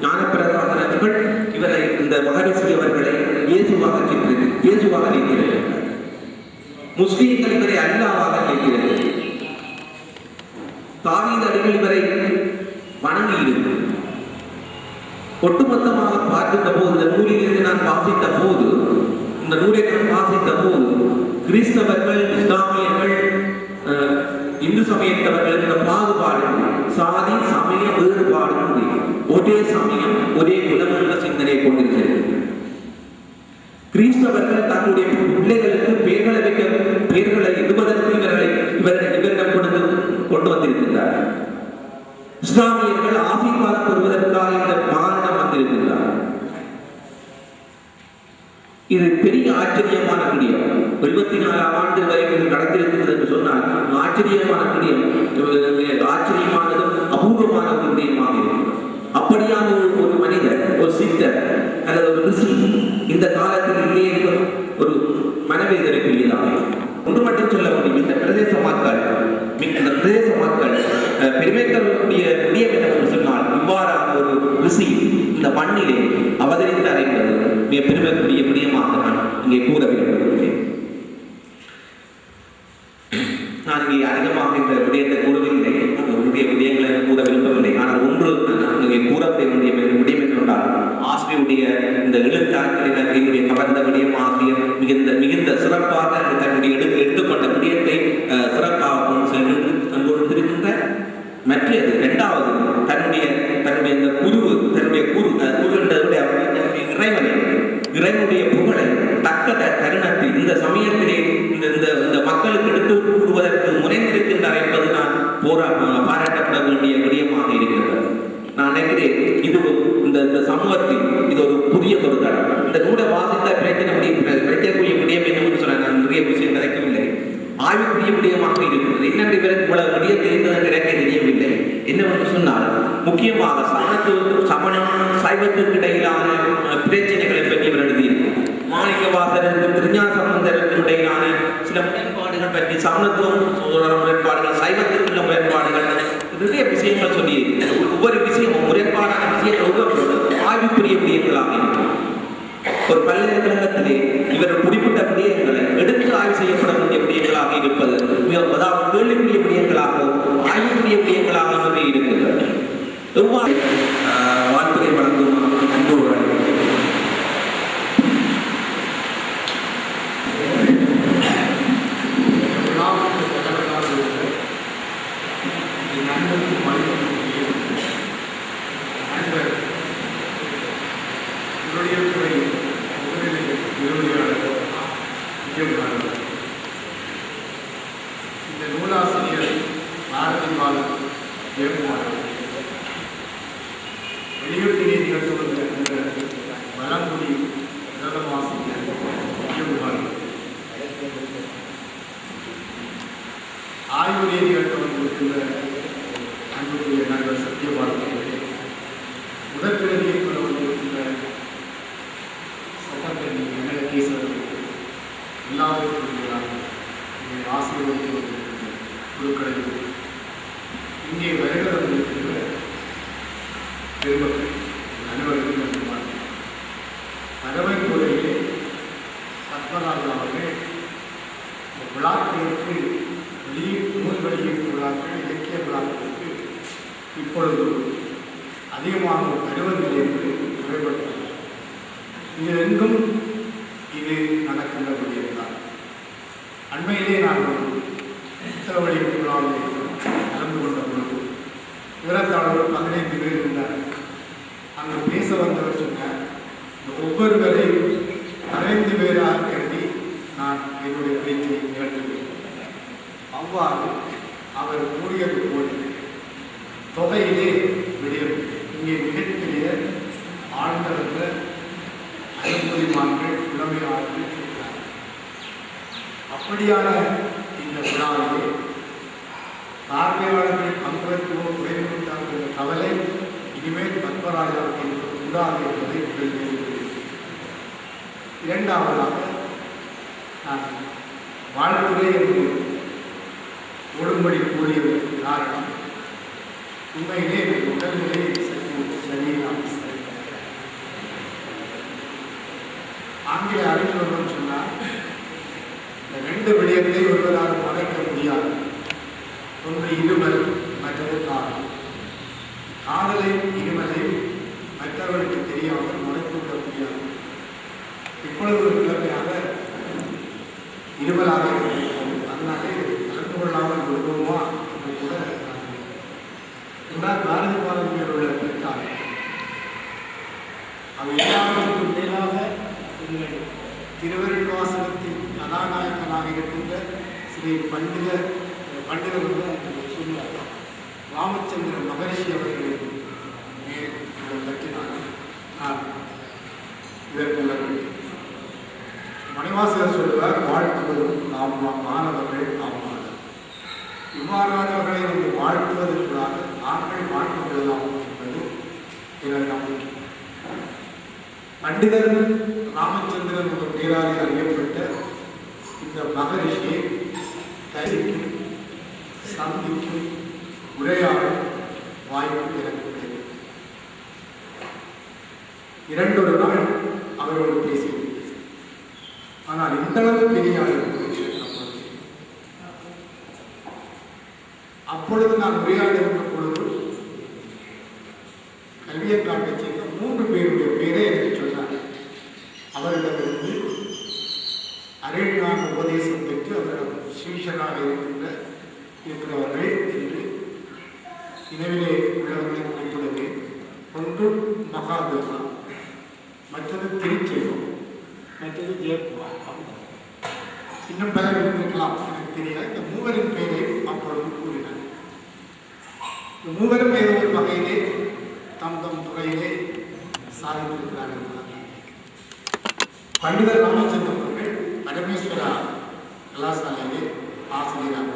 ஞானப்பிரகாசர்கள் இவரை இந்த மகரிஷி அவர்களை இயேசுவாக நினைக்கிறது. முஸ்லீம்கள் இவரை அல்லாவாக நினைக்கிறது. தாவீது அடிகள் இவரை வணங்கியிருக்கு. ஒட்டுமொத்தமாக பார்க்கின்ற போது இந்த நூலிலிருந்து நான் வாசித்த போது கிறிஸ்தவர்கள், இஸ்லாமியர்கள், இந்து சமயத்தவர்கள் இந்த பாகுபாடு, சாதி சமய வேறுபாடு, ஒரே சமயம் ஒரே குலம் என்ற சிந்தனை கொண்டிருக்கிறது. கிறிஸ்தவர்கள் தங்களுடைய பிள்ளைகளுக்கு பெயர்களை இடுவதற்கு இவரிடம் கொண்டு வந்திருக்கின்றார். இஸ்லாமியர்கள் ஆசீர்வாதம் பெறுவதற்காக இந்த மகானிடம் வந்திருக்கின்றார். இது பெரிய ஆச்சரியமான விடயம். 74 ஆண்டு வரைக்கும் நடந்திருக்கிறது என்று சொன்னால் ஆச்சரியமான விடயம், ஆச்சரியமானதும் அபூர்வமான ஒரு விடயமாக இருக்கும். அப்படியான ஒரு மனிதர், ஒரு சித்தர் அல்லது ஒரு ரிஷி இந்த காலத்தில் இல்லையே என்பது ஒரு மனவேதனைக்குரியதாக. ஒன்று மட்டும் சொல்ல முடியும், இந்த பிரதேச மக்கள் பெருமைக்கூடிய விடயம் என்னவென்று சொன்னால் இவ்வாறான ஒரு ரிஷி இந்த மண்ணிலே அவதரித்தார் என்பது மிக பெருமைக்குரிய விடயமாக நான் இங்கே கூற விரும்புகிறேன். நான் இங்கே அதிகமாக இந்த விடயத்தை கூறவில்லை, அவருடைய விடயங்களை கூற விரும்பவில்லை. ஆனால் ஒன்று இங்கே கூறக்கூடிய விடயம் என்றால் ஆசிரியருடைய இந்த எழுத்தாற்றலில் என்னுடைய கவர்ந்த விடயம் ஆசிரியர் மிகுந்த சிறப்பாக தன்னுடைய எடுத்துக்கொண்ட விடயத்தை சிறப்பாக கொண்டிருக்கின்ற மற்றது. இரண்டாவது தன்னுடைய இந்த இறைவனுடைய புகழை தக்க தருணத்தில் இந்த சமயத்திலே இந்த மக்களுக்கு எடுத்து கூறுவதற்கு முனைந்திருக்கின்றார் என்பது நான் பாராட்டப்பட வேண்டிய விடயமாக இருக்கிறது. நான் நினைக்கிறேன் இது இந்த சமூகத்தில் இது ஒரு புதிய ஒரு தடம். இந்த நூலை வாசித்த பிரச்சனைக்குரிய விடயம் என்னன்னு சொன்ன நான் நிறைய விஷயம் கிடைக்கவில்லை. ஆய்வுக்குரிய விடயமாக இருக்கிறது. என்னென்று இவருக்கு இவ்வளவு விடயம் தெரிந்தது எனக்கு தெரியவில்லை. என்னவென்று சொன்னால் முக்கியமாக சைவத்திற்கு இடையிலான பிரச்சனைகளை பற்றி இவர் எழுதியிருக்கிறார். மாணிக்கவாசகருக்கும் திருஞான சம்பந்தருக்கும் இடையிலான சில முரண்பாடுகள் பற்றி, சமணத்துவம் முரண்பாடுகள், சைவத்திற்கு உள்ள முரண்பாடுகள், நிறைய விஷயங்கள் சொல்லி ஒவ்வொரு விஷயமும் முரண்பாடான விஷயங்கள் ஆய்வுக்குரிய விடயங்களாக இருக்கும். ஒரு பல்கலைக்கழகத்திலே இவர் குறிப்பிட்ட விடயங்களை எடுத்து ஆய்வு செய்யப்பட வேண்டிய விடயங்களாக இருப்பது, அதாவது கேள்விக்குரிய விடயங்களாகவும் ஆய்வுக்குரிய விடயங்களாகவே இருக்கிறது. எவ்வாறு வாழ்த்துறை வழங்கும் அன்புகள் இந்த நூலாசிரியர் பாரதிவாளர் வெளியீட்டு நீதிகள் சொல்லுகிற வளங்குடி பிரதமாசிரியர் ஆய்வு நீதிகள் சொல்லுகின்ற அன்புக்குரிய நண்பர் சத்தியபாரதிகளே, முதற்பிரதியை கொள்ள வந்திருக்கின்ற சட்டத்தரணி வெங்கடகேசவர்களுக்கு எல்லாவற்றுக்கும் ஆசீர்வதித்து குழுக்களில் இங்கே வருகிறது பெருமக்கள் அனைவருக்கும் பறவை துறையிலே பத்மநாபன் அவர்கள் விழாக்களுக்கு நூல் வெளியீட்டு விழாக்கள், இலக்கிய விழாக்களுக்கு இப்பொழுது அதிகமாக வருவதில்லை என்று குறைபட்டார். இது எங்கும் இது நடக்கின்றபடியிருந்தார். அண்மையிலே நான் புத்தக வெளியீட்டு விழாவில் கலந்து கொண்ட பொழுது விவரத்தாளர் 15 பேர் இருந்தார். அங்கு பேச வந்தவர் சொன்னார், ஒவ்வொருவரையும் 15 பேராக கருதி நான் என்னுடைய பேச்சை நிகழ்த்துவேன். அவ்வாறு அவர் கூறியது போல் தொகையிலே விடியும். இங்கே மிகப்பெரிய ஆழ்ந்த அனுமதிமான்கள் புலமையாளர்கள் இருக்கிறார். அப்படியான இந்த விழாவிலே பார்வையாளர்கள் பங்குபற்றுவோம் குறைந்துவிட்டார் என்ற கவலை இனிமேல் பத்மராஜாவுக்கு கூடாது என்பதை தெரிவிக்கிறேன். இரண்டாவதாக நான் வாழ்த்துறை என்று ஓடும்படி கூறியதற்கு காரணம் உண்மையிலே உடல்நிலை சற்று சரியில்லாமல் வாழ்க்கையில் அறிந்து கொள்ளணும்னு சொன்னால் இந்த ரெண்டு விடயத்தை ஒருவரால் மறைக்க முடியாது. ஒன்று இருமல், மற்றது காதல். காதலை இருமலை மற்றவர்களுக்கு தெரியாமல் மறைத்துவிட முடியாது. இப்பொழுது ஒரு கிழமையாக இருமலாக இருக்கிறது. அதனாலே கலந்து கொள்ளாமல் விடுவோமா என்று கூட என்றால் பாரதி பாரதியில் உள்ள பெற்றார். அவை எல்லாருக்கும் மேலாக எங்கள் திருவருட்வாசகத்தின் கதாநாயகனாக இருக்கின்ற ஸ்ரீ பண்டிதர் சொல்லுவார் ராமச்சந்திர மகரிஷி அவர்களின் மேல் பற்றினார். இதற்குள்ள மணிவாசகர் சொல்லுவார், வாழ்த்துவதும் நாம் மாணவர்கள் ஆமாம். இவ்வாறானவர்களை நீங்கள் வாழ்த்துவதற்காக நாங்கள் வாழ்த்து கொள்ளலாம் என்பது எனது நம்பிக்கை. பண்டிதர் ராமச்சந்திரன் என்ற பெயரால் அறியப்பட்ட இந்த மகரிஷியை தரிக்கும் சந்திக்கும் உரையாடும் வாய்ப்பு எனக்கு கிடைக்கும். 2 நாள் அவரோடு பேசியிருக்கிறேன். ஆனால் இந்த அளவு பெரிய அப்பொழுது நான் உரையாடி இருந்த பொழுது கல்வியற்காட்டை சேர்ந்த 3 பேருடைய பேரை எனக்கு சொன்னார். அவர்களிடமிருந்து அருள்ஞான உபதேசம் பெற்று அவரிடம் சீஷராக இருக்கிறவர்கள் என்று நினைவிலே உள்ளவர்களை குறிப்பிடுவது. ஒன்று மகாதேவா, மற்றது திருச்செல்வம், மற்றது ஜெயக்குமார். இன்னும் பலர் இருந்திருக்கலாம், எனக்கு தெரியாது. இந்த 3 பேரை அப்பொழுது கூறினார். இந்த 3 ஏதோ ஒரு வகையிலே தம் துறையிலே சாதித்திருக்கிறார்கள். பண்டிதர் ராமச்சந்திரன் அவர்கள் பரமேஸ்வரா கலாசாலையிலே ஆசிரியராக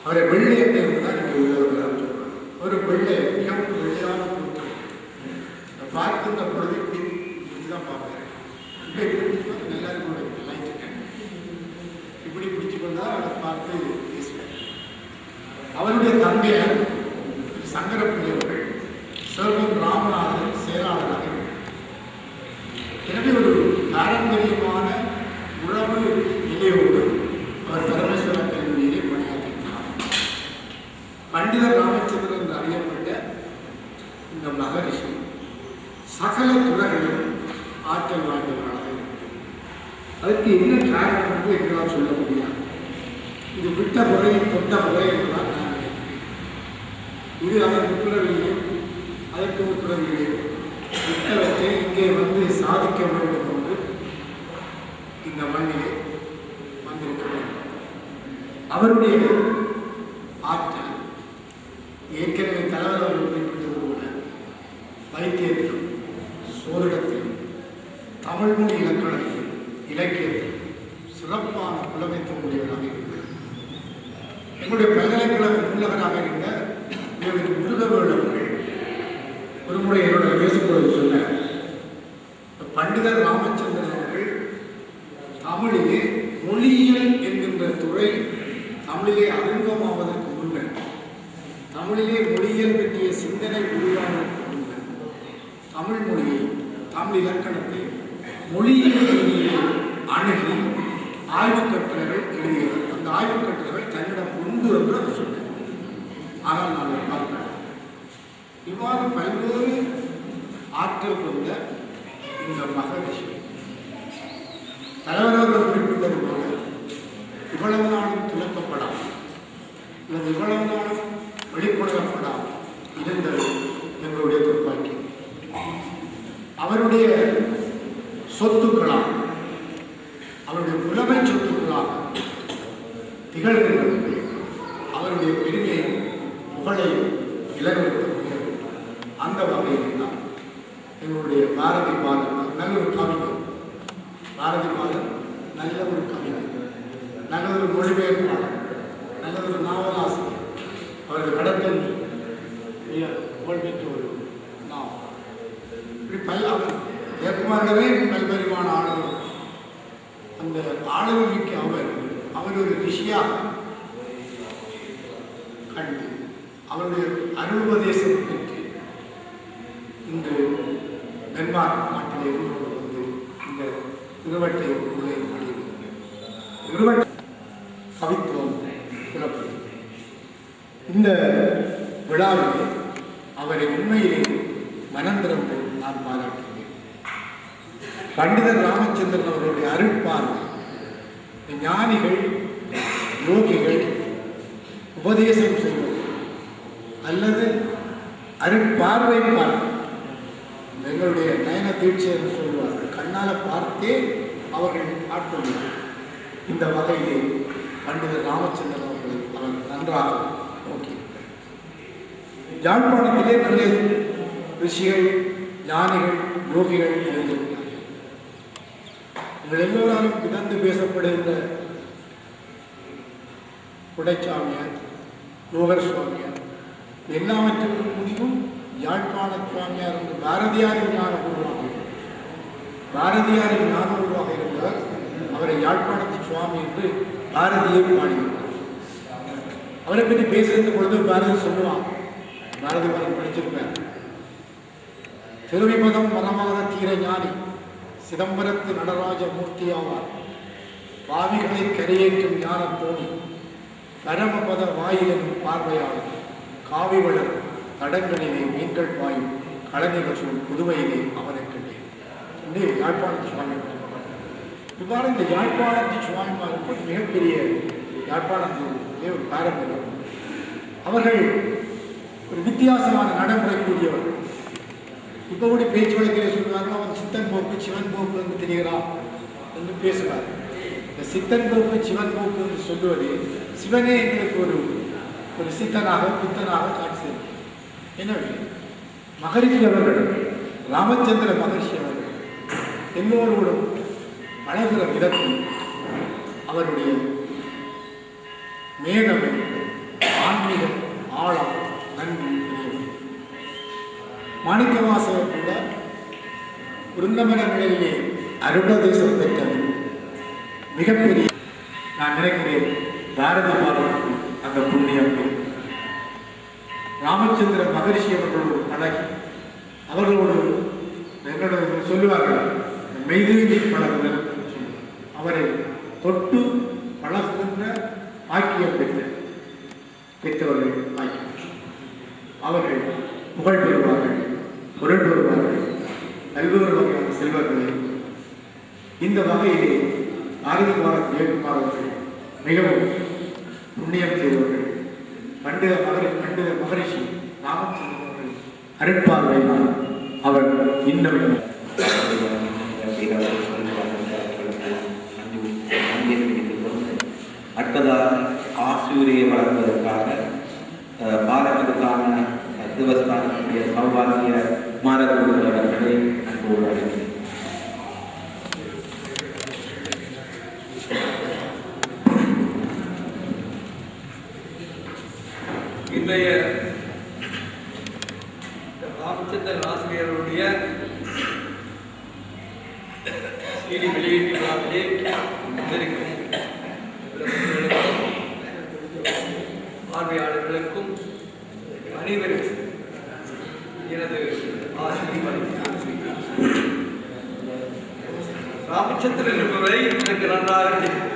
அவரை வெள்ளை எண்ணெய் இருந்தால் இங்கே உள்ளவர்கள் சொல்வார். ஒரு வெள்ளை மிகவும் வெள்ளையான கூட்டம் பார்க்கின்ற பொழுது இப்படிதான் பார்ப்பார். எல்லாருக்கும் இப்படி பிடிச்சு கொண்டா அதை பார்த்து பேசுவார். அவருடைய தந்தையார் சங்கரப்பிள்ளை அவர்கள் செல்வம் ராமநாதன் செயலாளராக இருந்தார். எனவே ஒரு பாரம்பரியமான உறவு நிலையோடு அவர் பரமேஸ்வர கல்லூரியிலே பணியாற்றினார். பண்டிதர் ராமச்சந்திரன் என்று அறியப்பட்ட இந்த மகரிஷி சகல துறைகளிலும் ஆற்றல் வாய்ந்தவராக இருக்கிறார். அதற்கு என்ன காரணம் என்று எங்களால் சொல்ல முடியாது. இது விட்ட முறை தொட்ட முறை என்றுதான் நான் நினைக்கிறேன். இது அவர் உட்பிறவிலே அதற்கு உட்பிறவிலே விட்டவற்றை இங்கே வந்து சாதிக்க வேண்டும் என்று இந்த மண்ணிலே வந்திருக்க வேண்டும். அவருடைய ஆற்றல் ஏற்கனவே தலைவர் அவர்கள் குறிப்பிட்டது போல வைத்தியத்திலும் சோதிடத்திலும் தமிழ்மொழி இலக்கணத்திலும் இலக்கியத்திலும் சிறப்பான புலமைத்துவம் உடையவராக இருக்கிறார். எங்களுடைய பல்கலைக்கழக நூலகராக இருந்த முருகவேல் அவர்கள் ஒரு முறை என்னோட பேசும்பொழுது சொன்னார், பண்டிதர் ராமச்சந்திரன் அவர்கள் தமிழிலே மொழியியல் என்கின்ற துறை தமிழிலே அறிமுகமாவதற்கு முன்னர், தமிழிலே மொழியியல் பற்றிய சிந்தனை உருவாவதற்கு முன்னர் தமிழ் மொழியை, தமிழ் இலக்கணத்தை மொழியியல் அணுகி ஆய்வுக் கட்டுரைகள் எழுதியவர். அந்த ஆய்வுக் கட்டுரைகள் தன்னிடம் உண்டு என்று அவர் சொன்னார். ஆனால் நான் பார்க்கிறேன், இவ்வாறு பல்வேறு ஆற்றல் கொண்ட இந்த மகரிஷி தலைவர்கள் குறிப்பிட்டது போல இவ்வளவு நாளும் துலக்கப்படாமல் அல்லது இவ்வளவு நாளும் வெளிப்படுத்தப்படாமல் இருந்தது எங்களுடைய துப்பாக்கி. அவருடைய சொத்துக்களாக, அவருடைய புலமை சொத்துக்களாக திகழ்கின்றது. அவருடைய பெருமையும் புகழையும் இழந்திருக்க முடியாது. அந்த வகையில் தான் எங்களுடைய பாரதி பாதம் நல்ல ஒரு கவிஞர், பாரதி பாதம் நல்ல ஒரு கவிஞர், நல்ல ஒரு மொழிபெயர்ப்பாளர், நல்ல ஒரு நாவலாசிரியர். அவர்கள் கடத்தல் புகழ்பெற்ற ஒரு நாவல். இப்படி அவர் ஜெயக்குமாரிடமே பல்வேறுமான ஆளுநர். அந்த ஆளுநருக்கு அவர் ஒரு ரிஷியாக கண்டு அவருடைய அருள்பதேசம் பெற்று இன்று டென்மார்க் நாட்டில் இருந்து வந்து இந்த இருவட்டை உள்ளே முடியும். இருவட்டை கவித்துவம் புலப்படும். இந்த விழாவிலே அவரை உண்மையிலே மனந்திரத்தை நான் பாராட்டுகிறேன். பண்டிதர் ராமச்சந்திரன் அவர்களுடைய அருட்பார்வை, ஞானிகள் யோகிகள் உபதேசம் செய்வது அல்லது அருட்பார்வை பார்வை, எங்களுடைய நயன தீட்சை என்று சொல்வார்கள், கண்ணால் பார்த்தே அவர்கள் ஆட்கொள்வார்கள். இந்த வகையிலே பண்டிதர் ராமச்சந்திரன் அவர்களை அவர் நன்றாக நோக்கி யாழ்ப்பாணத்திலே நிறைய ரிஷிகள் ஞானிகள் யோகிகள் இருந்திருக்கிறார்கள். எங்கள் எல்லோராலும் பிதந்து பேசப்படுகின்ற குடைச்சாமியார், யோகர் சுவாமியார், எல்லாவற்றுக்கும் முடிவும் யாழ்ப்பாண சுவாமியார் என்று பாரதியாரின் ஞான குருவாக பாரதியாரின் ஞான குருவாக இருந்தவர். அவரை யாழ்ப்பாணத்து சுவாமி என்று பாரதியை பாடினார். அவரை பற்றி பேசுகின்ற பொழுது பாரதி சொல்லுவான், பாரதி மரம் படிச்சிருப்பார், திருவிபதம் மரமாத தீர ஞானி சிதம்பரத்து நடராஜ மூர்த்தி ஆவார், பாவிகளை கரையேற்றும் ஞான தோணி பரமபத வாயிலும் பார்வையாளர், காவி வளர் தடங்களிலே மீன்கள் பாயும் கலைஞர்கள் சொல் புதுவையிலே அவரை கண்டேன் என்று யாழ்ப்பாணத்து சுவாமி. இவ்வாறு இந்த யாழ்ப்பாணத்து சுவாமிமாருக்கு மிகப்பெரிய யாழ்ப்பாணத்திலே ஒரு பாரம்பரியம். அவர்கள் ஒரு வித்தியாசமான நடைமுறை கூடியவர். இப்போ கூட பேச்சு வழக்கிலே சொல்வார்கள், அவன் சித்தன் போக்கு சிவன் போக்கு என்று தெரிகிறான் என்று பேசுவார். இந்த சித்தன் போக்கு சிவன் போக்கு என்று சொல்லுவது சிவனே எங்களுக்கு ஒரு சித்தனாக பித்தனாக காட்சி செய்யும். எனவே மகரிஷி அவர்கள், ராமச்சந்திர மகரிஷி அவர்கள் எல்லோரோடும் பழகிற விதத்தில் அவருடைய மேதமை ஆன்மீக ஆழம் நன்கு தெரியவில்லை. மாணிக்கவாசகர் கூட விருந்தமன நிலையிலே அருணதேசம் பெற்றது மிகப்பெரிய, நான் நினைக்கிறேன் பாரதி பாரதி அந்த புண்ணியம். ராமச்சந்திர மகரிஷி அவர்களோடு பழகி அவர்களோடு என்னோட சொல்லுவார்கள் மெய்தேவி பழகுதல், அவரை தொட்டு பழகுகின்ற ஆக்கியம் பெற்றவர்கள் ஆக்கியம். அவர்கள் புகழ் பெறுவார்கள், பொருள் பெறுவார்கள், பல்வேறு வகையான செல்வர்களை. இந்த வகையிலே பாரதி பாரத் ஜெயக்குமார் அவர்கள் மிகவும் புண்ணியம் செய்தவர்கள். பண்டித மகரிஷி ராமச்சந்திரன் அவர்கள் அருட்பார்வையினால் அவர் இன்னும் அடுத்ததாக ஆசிரியரை வழங்குவதற்காக பாரதத்துக்கான தேவஸ்தானத்துடைய சௌபாகிய மாரதூர்கள் அவர்களை அன்போடு அழைக்கிறேன். இன்றைய ராமச்சந்திரன் ஆசிரியருடைய செய்தி வெளியீட்டு விழாவிலே வந்திருக்கும் பார்வையாளர்களுக்கும் அனைவருக்கும் எனது ஆசிரியர் ராமச்சந்திரன் என்பவரை எனக்கு நன்றாக தெரியும்.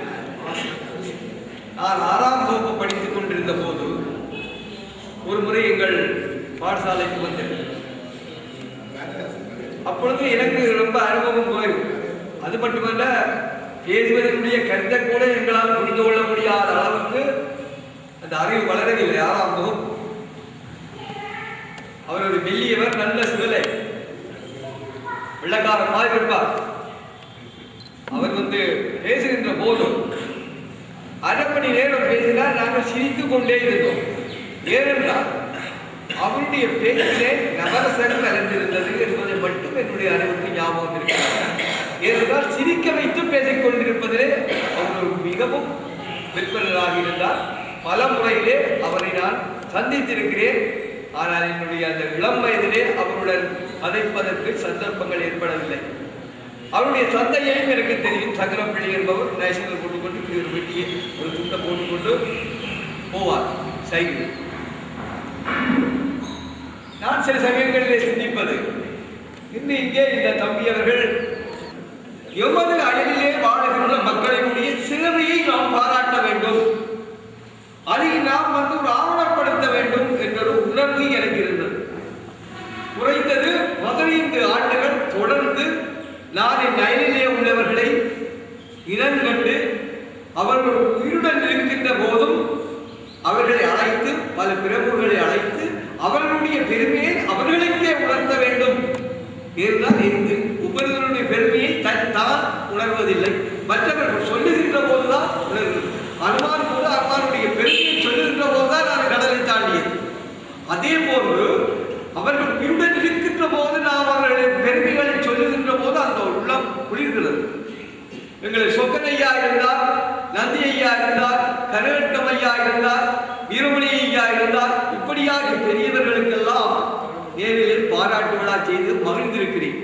நான் 6ஆம் வகுப்பு படித்துக் கொண்டிருந்த போது ஒரு முறை எங்கள் பாடசாலைக்கு வந்தேன். அப்பொழுது எனக்கு ரொம்ப அனுபவம் போயிடும். அது மட்டுமல்ல, பேசுவதனுடைய கருத்தை கூட எங்களால் புரிந்து கொள்ள முடியாத அளவுக்கு அந்த அறிவு வளரவில்லை. 6ஆம் வகுப்பு. அவர் ஒரு மெல்லியவர், நல்ல சுடலை, வெள்ளக்கார மாதிரி இருப்பார். அவர் பேசுகின்ற போது அரை மணி நேரம் பேசினால் நாங்கள் சிரித்துக் கொண்டே இருந்தோம். ஏனென்றால் அவருடைய பேச்சிலே நவரசங்கள் அறிந்திருந்தது என்பதை மட்டும் என்னுடைய அறிவுக்கு ஞாபகம் இருக்கிறது. ஏனென்றால் சிரிக்க வைத்து பேசிக் கொண்டிருப்பதிலே அவர் மிகவும் விற்பனராக இருந்தார். பல முறையிலே அவரை நான் சந்தித்திருக்கிறேன். ஆனால் என்னுடைய அந்த இளம் வயதிலே அவருடன் கதைப்பதற்கு சந்தர்ப்பங்கள் ஏற்படவில்லை. அவருடைய தந்தையையும் எனக்கு தெரியும். சங்கரப்பிள்ளை என்பவர் நேஷனல் போட்டுக்கொண்டு இப்படி ஒரு வெட்டியை ஒரு துண்டை போட்டுக்கொண்டு போவார் சைக்கிள். நான் சில சமயங்களிலே சிந்திப்பது, இன்னும் இங்கே இந்த தம்பி அவர்கள் எமது அயலிலே வாழுகின்ற மக்களினுடைய சேவையை நாம் பாராட்ட வேண்டும், அதை நாம் ஒரு ஆவணப்படுத்த வேண்டும் என்ற ஒரு உணர்வு எனக்கு இருந்தது. குறைந்தது 15 ஆண்டுகள் தொடர்ந்து நான் என் அயலிலே உள்ளவர்களை இனங்கண்டு அவர்கள் உயிருடன் இருக்கின்ற போதும் அவர்களை அழைத்து, பல பிரமுகர்களை அழைத்து அவர்களுடைய பெருமையை அவர்களுக்கே உணர்த்த வேண்டும். ஏனென்றால் ஒவ்வொருவருடைய பெருமையை தான் உணர்வதில்லை, மற்றவர்கள் சொல்லுகின்ற போதுதான் உணர்வு. அனுமான் கூட அனுமானுடைய பெருமையை சொல்லுகின்ற போதுதான் நான் கடலை தாண்டியது. அதே போன்று அவர்கள் உயிருடன் இருக்கின்ற போது நாம் அவர்களின் பெருமைகளை சொல்லுகின்ற போது அந்த உள்ளம் குளிர்கிறது. எங்களை சொக்கன் ஐயா இருந்தார், நந்தி ஐயா இருந்தார், கரகட்டம் ஐயா இருந்தார், வீரமணி ஐயா இருந்தார், இப்படியாக பெரியவர்களுக்கெல்லாம் நேரில் பாராட்டு விழா செய்து மகிழ்ந்திருக்கிறேன்.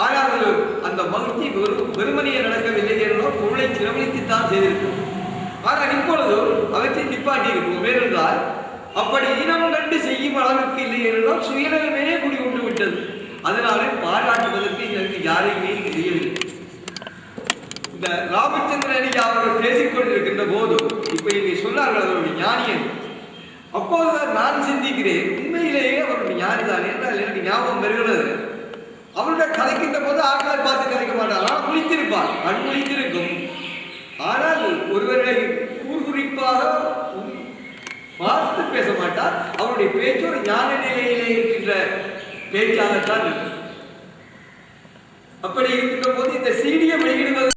ஆனால் அந்த மகிழ்ச்சி வெறுமனையே நடக்கவில்லை என்றால் பொருளை சிரமணித்துத்தான் செய்திருக்கும். ஆனால் இப்பொழுது அவற்றை நிப்பாட்டி இருக்கும். ஏனென்றால் அப்படி இனம் கண்டு செய்யும் அளவுக்கு இல்லை என்றால் சுயநலமே குடி கொண்டு விட்டது. அதனாலே பாராட்டுவதற்கு எனக்கு யாரையுமே தெரியவில்லை. இந்த ராமச்சந்திரன் ஐயா அவர்கள் பேசிக் கொண்டிருக்கின்ற போது இப்ப இங்கே சொன்னார்கள் அவருடைய ஞானியன். அப்போதுதான் நான் சிந்திக்கிறேன், உண்மையிலேயே அவருடைய ஞானிதான் என்றால் எனக்கு ஞாபகம் வருகிறது. அவருடைய கதைக்கின்ற போது ஆட்களை பார்த்து கதைக்க மாட்டார், ஆனால் குளித்திருப்பார், கண் குளித்திருக்கும். ஆனால் ஒருவரை குறிப்பாக பார்த்து பேச மாட்டார். அவருடைய பேச்சு ஒரு ஞான நிலையிலே இருக்கின்ற பேச்சாகத்தான் இருக்கும். அப்படி இருக்கின்ற போது இந்த சீடியை வெளியிடுவது